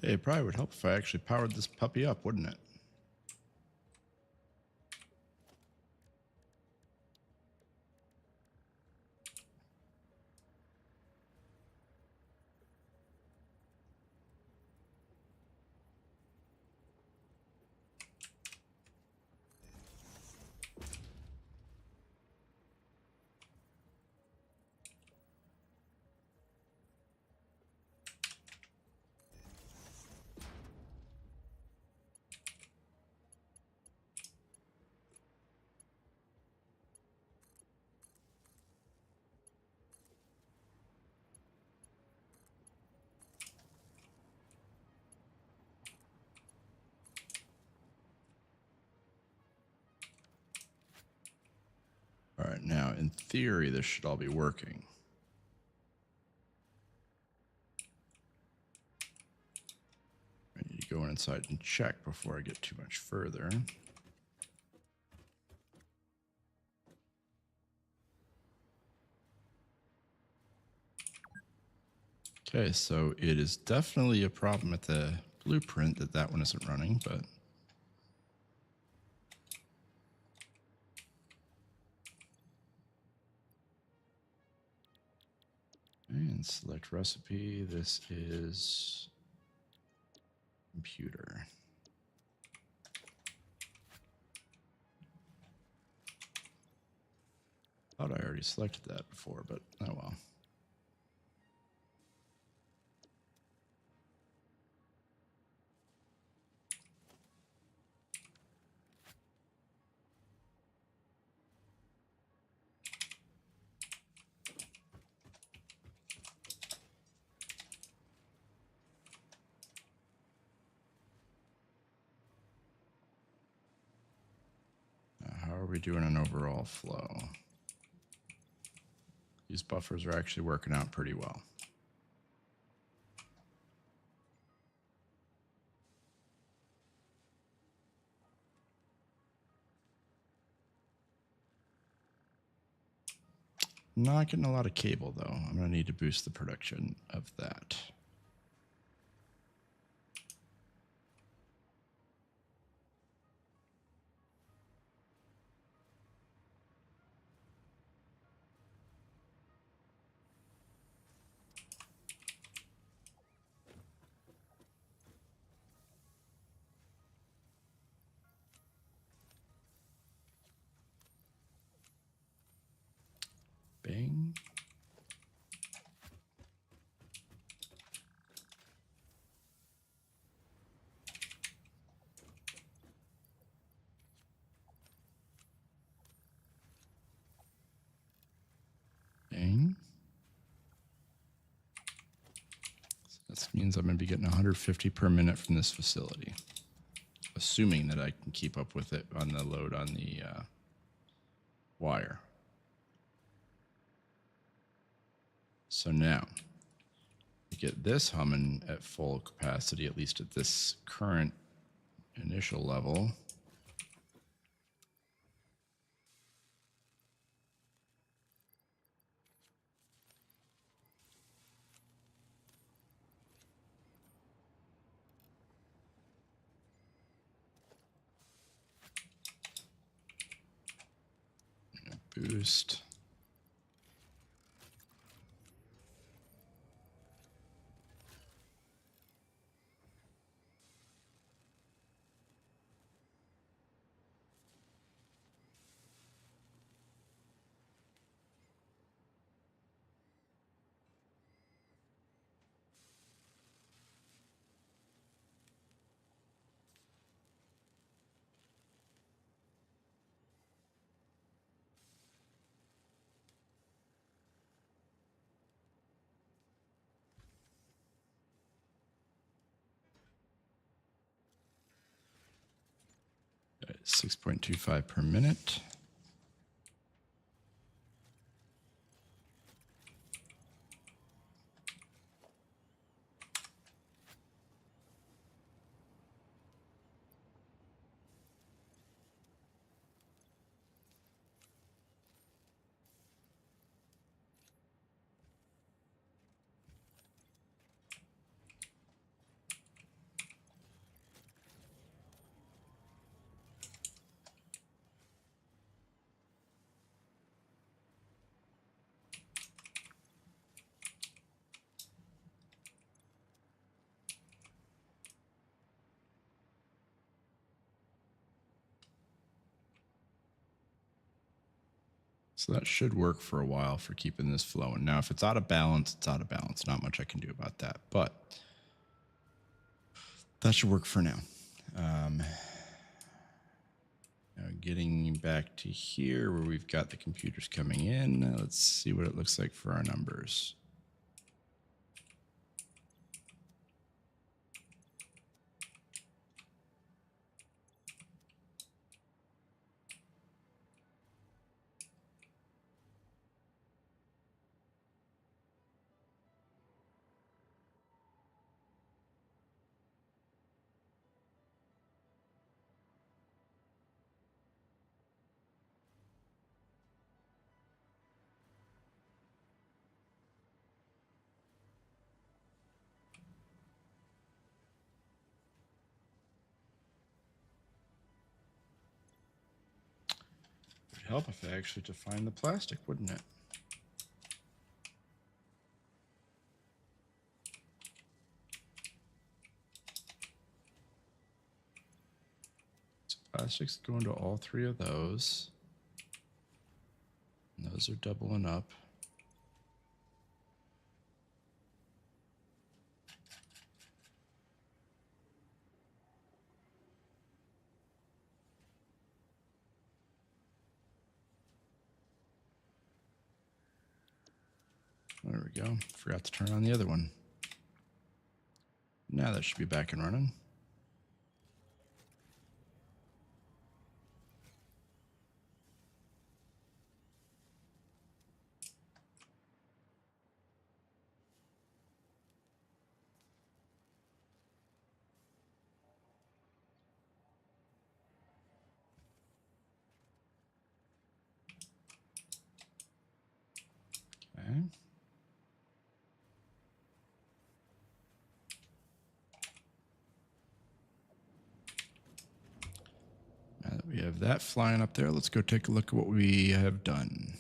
Hey, it probably would help if I actually powered this puppy up, wouldn't it? All right, now in theory, this should all be working. I need to go inside and check before I get too much further. Okay, so it is definitely a problem at the blueprint that one isn't running, but and select recipe. This is computer. Thought I already selected that before, but oh well. How are we doing on overall flow? These buffers are actually working out pretty well. Not getting a lot of cable though. I'm going to need to boost the production of that. Bang. Bang. So that means I'm going to be getting 150 per minute from this facility, assuming that I can keep up with it on the load on the wire. So now, to get this humming at full capacity, at least at this current initial level, boost. At 6.25 per minute. So that should work for a while for keeping this flowing. Now, if it's out of balance, it's out of balance. Not much I can do about that, but that should work for now. Now getting back to here where we've got the computers coming in, let's see what it looks like for our numbers. It would help if I actually defined the plastic, wouldn't it? So plastic's going to all three of those. And those are doubling up. There we go. Forgot to turn on the other one. Now that should be back and running. Okay. Now that we have that flying up there, let's go take a look at what we have done.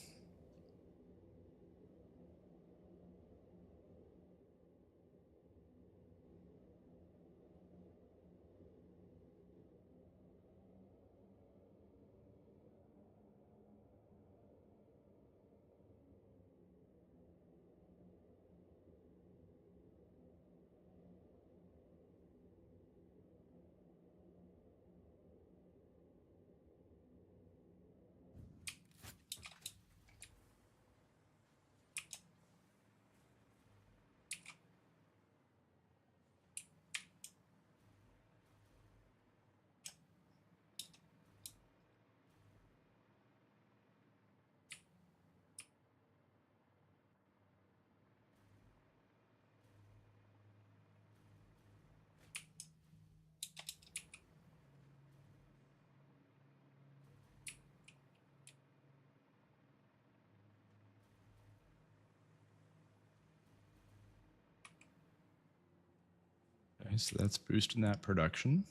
Okay, so that's boosting that production.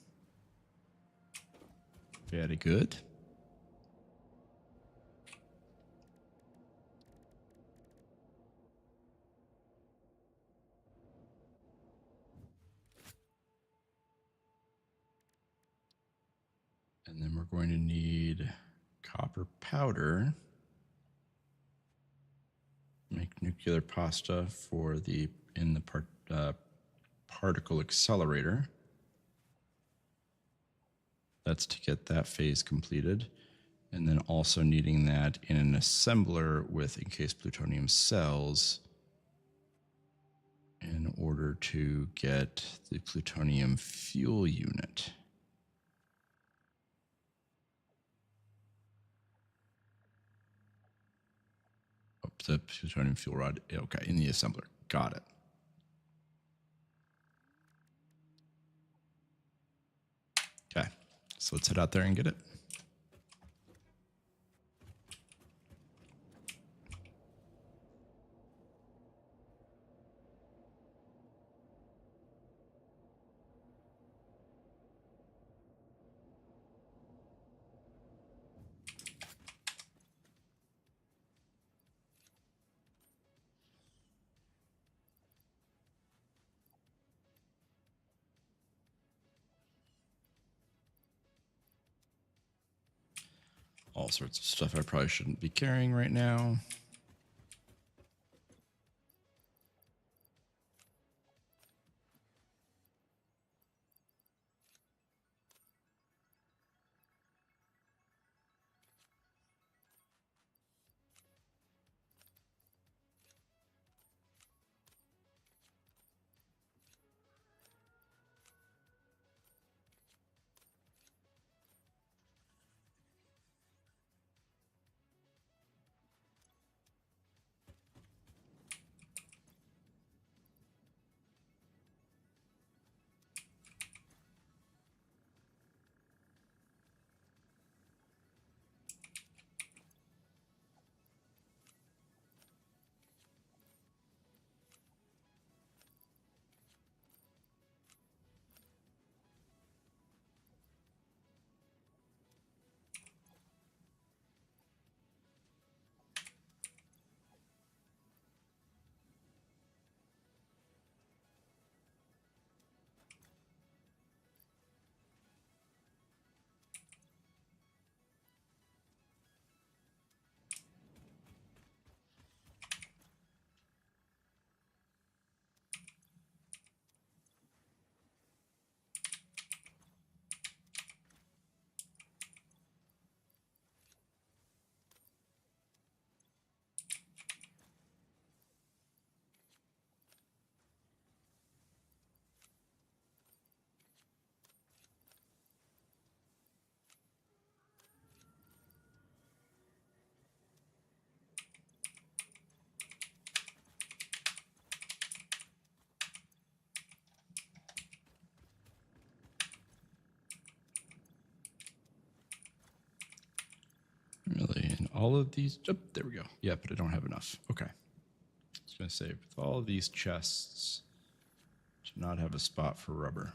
Very good. And then we're going to need copper powder. Make nuclear pasta for the particle accelerator. That's to get that phase completed. And then also needing that in an assembler with encased plutonium cells in order to get the plutonium fuel unit. Oh, the plutonium fuel rod. Okay, in the assembler. Got it. Okay, so let's head out there and get it. All sorts of stuff I probably shouldn't be carrying right now. Really, in all of these, oh, there we go. Yeah, but I don't have enough. Okay. I was going to say, with all of these chests, to not have a spot for rubber.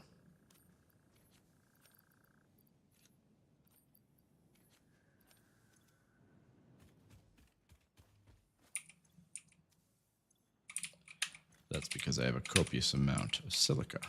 That's because I have a copious amount of silica.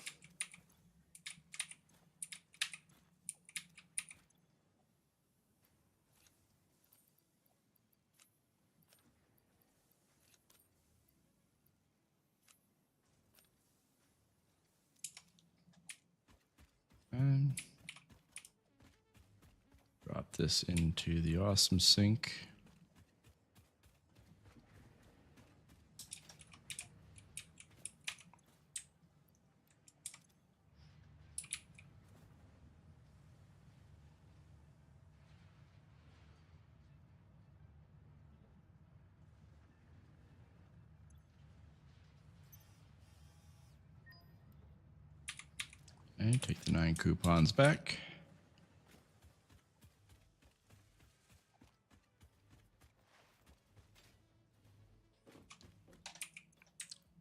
And drop this into the awesome sink. And take the 9 coupons back.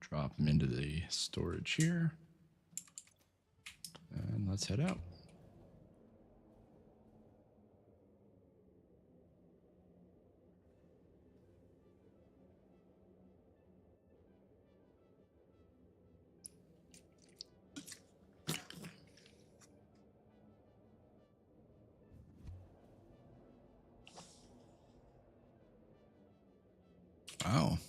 Drop them into the storage here. And let's head out. Wow.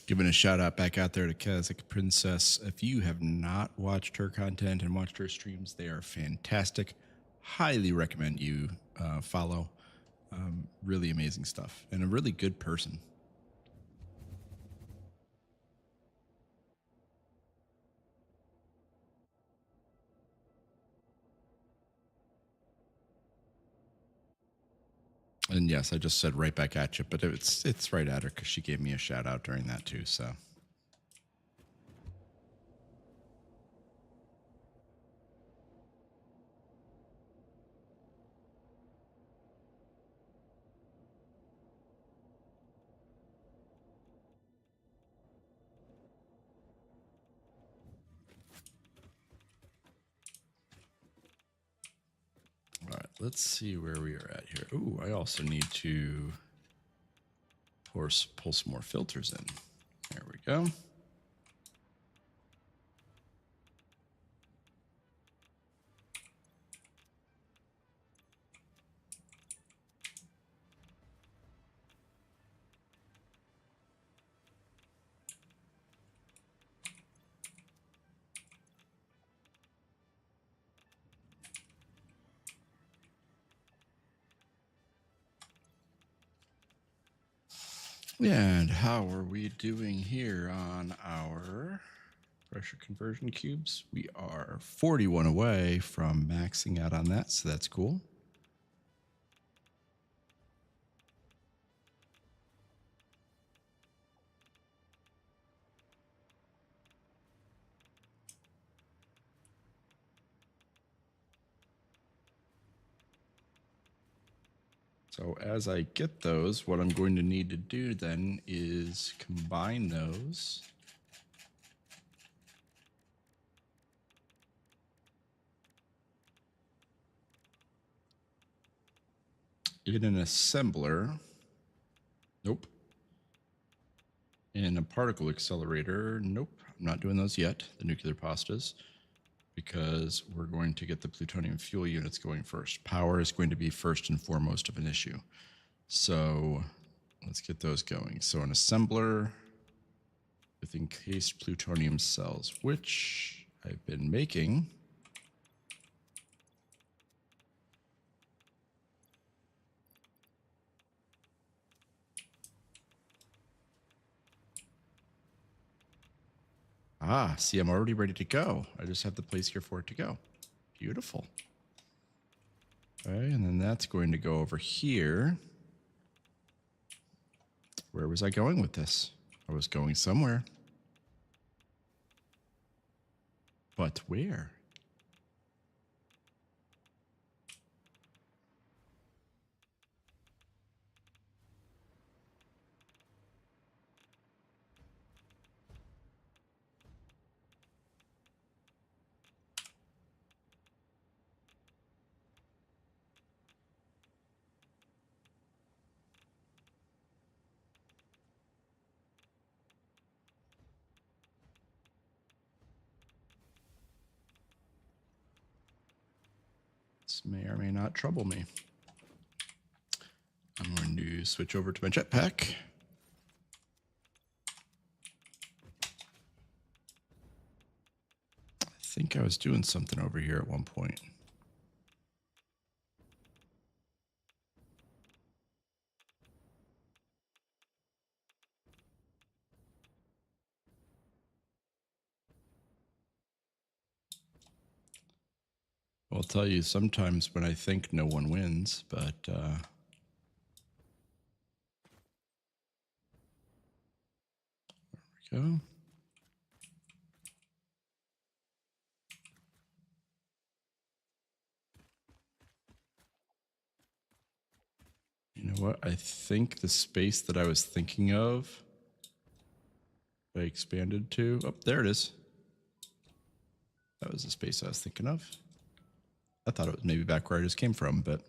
Giving a shout out back out there to Kazakh Princess. If you have not watched her content and watched her streams, they are fantastic. Highly recommend you follow. Really amazing stuff and a really good person. And yes, I just said right back at you, but it's right at her because she gave me a shout out during that too. So. All right, let's see where we are at here. Ooh, I also need to pull some more filters in. There we go. And how are we doing here on our pressure conversion cubes? We are 41 away from maxing out on that, so that's cool. So as I get those, what I'm going to need to do then is combine those. In an assembler. Nope. In a particle accelerator. Nope. I'm not doing those yet, the nuclear pastas, because we're going to get the plutonium fuel units going first. Power is going to be first and foremost of an issue. So let's get those going. So an assembler with encased plutonium cells, which I've been making. Ah, see, I'm already ready to go. I just have the place here for it to go. Beautiful. Okay, and then that's going to go over here. Where was I going with this? I was going somewhere. But where? This may or may not trouble me. I'm going to switch over to my jetpack. I think I was doing something over here at one point. I'll tell you, sometimes when I think no one wins, but there we go. You know what? I think the space that I was thinking of, I expanded to. Oh, there it is. That was the space I was thinking of. I thought it was maybe back where I just came from, but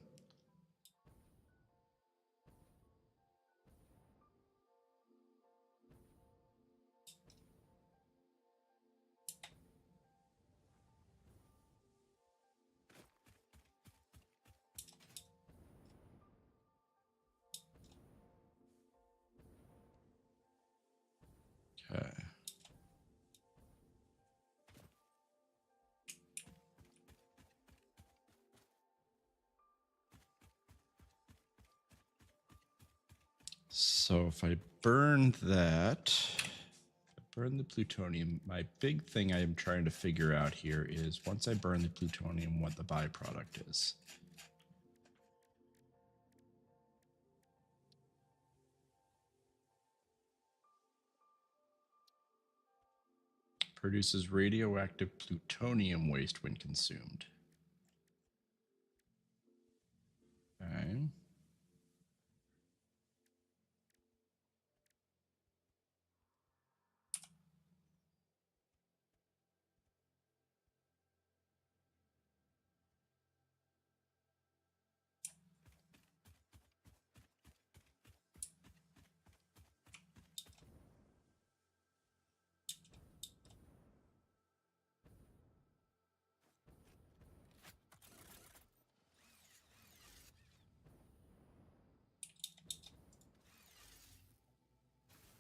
okay. So if I burned that, burn the plutonium, my big thing I am trying to figure out here is once I burn the plutonium, what the byproduct is. produces radioactive plutonium waste when consumed. Okay.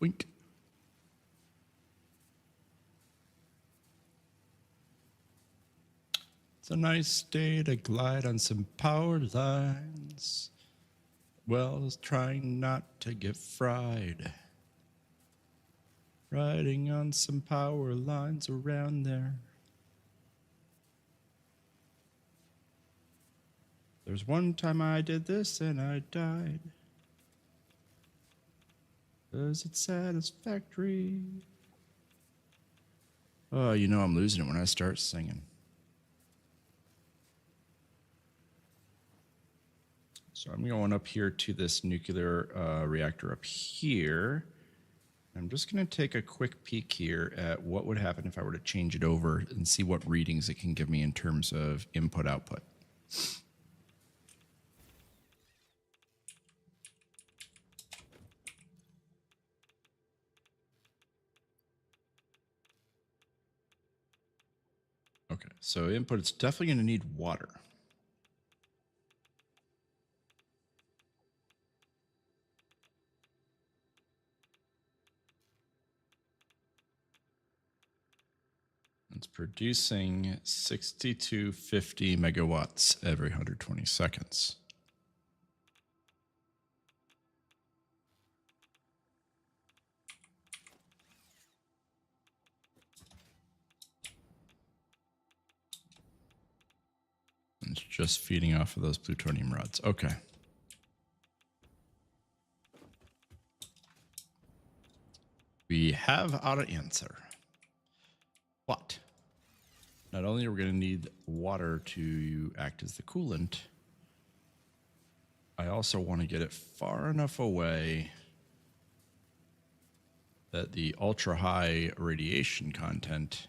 Wink. It's a nice day to glide on some power lines. Well, trying not to get fried. Riding on some power lines around there. There's one time I did this and I died. 'Cause it's satisfactory. Oh, you know I'm losing it when I start singing. So I'm going up here to this nuclear reactor up here. I'm just going to take a quick peek here at what would happen if I were to change it over and see what readings it can give me in terms of input-output. Okay, so input, it's definitely going to need water. It's producing 6250 megawatts every 120 seconds. It's just feeding off of those plutonium rods. Okay. We have our answer. But not only are we going to need water to act as the coolant, I also want to get it far enough away that the ultra high radiation content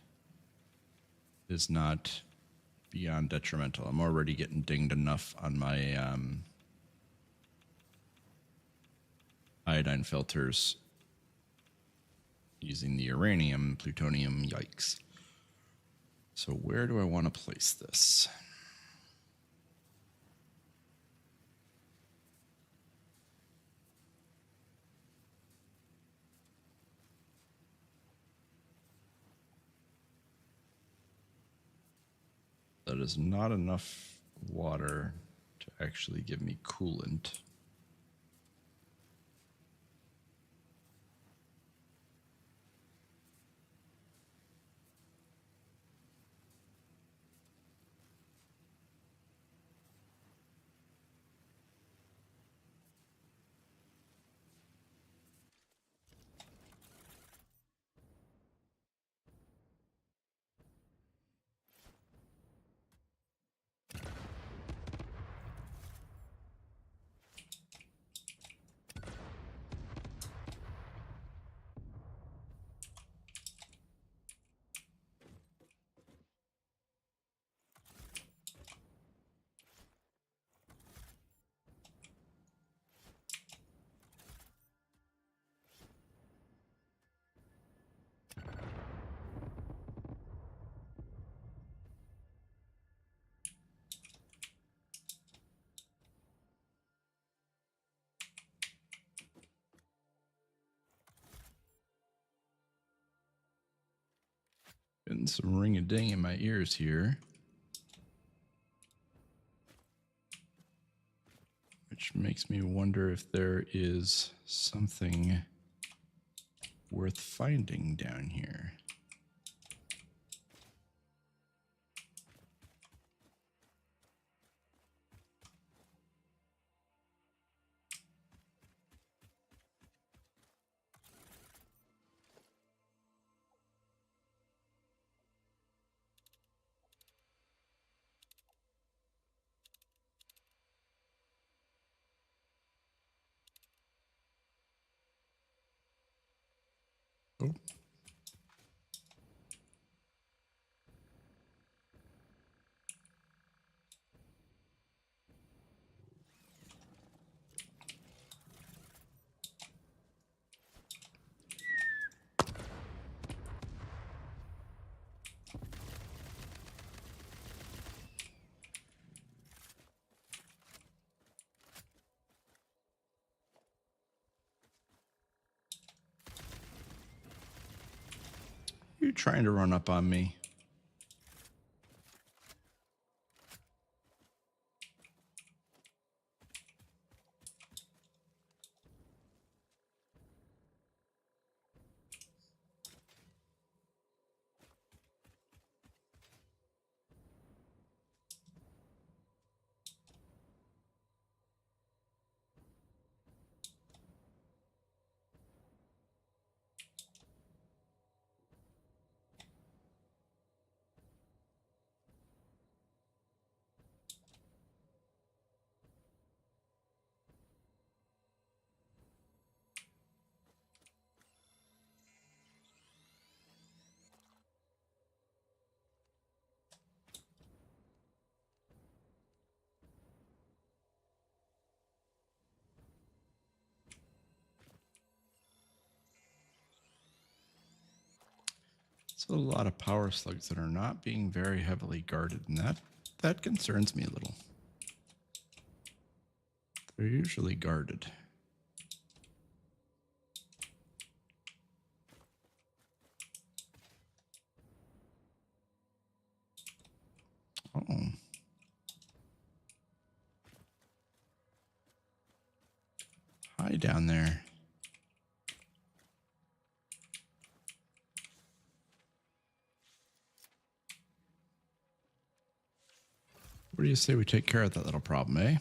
is not beyond detrimental. I'm already getting dinged enough on my iodine filters using the uranium, plutonium, yikes. So where do I want to place this? That is not enough water to actually give me coolant. Getting some ring-a-ding in my ears here, which makes me wonder if there is something worth finding down here. Oh. You're trying to run up on me. So a lot of power slugs that are not being very heavily guarded, and that concerns me a little. They're usually guarded. Oh. Hi down there. What do you say we take care of that little problem, eh?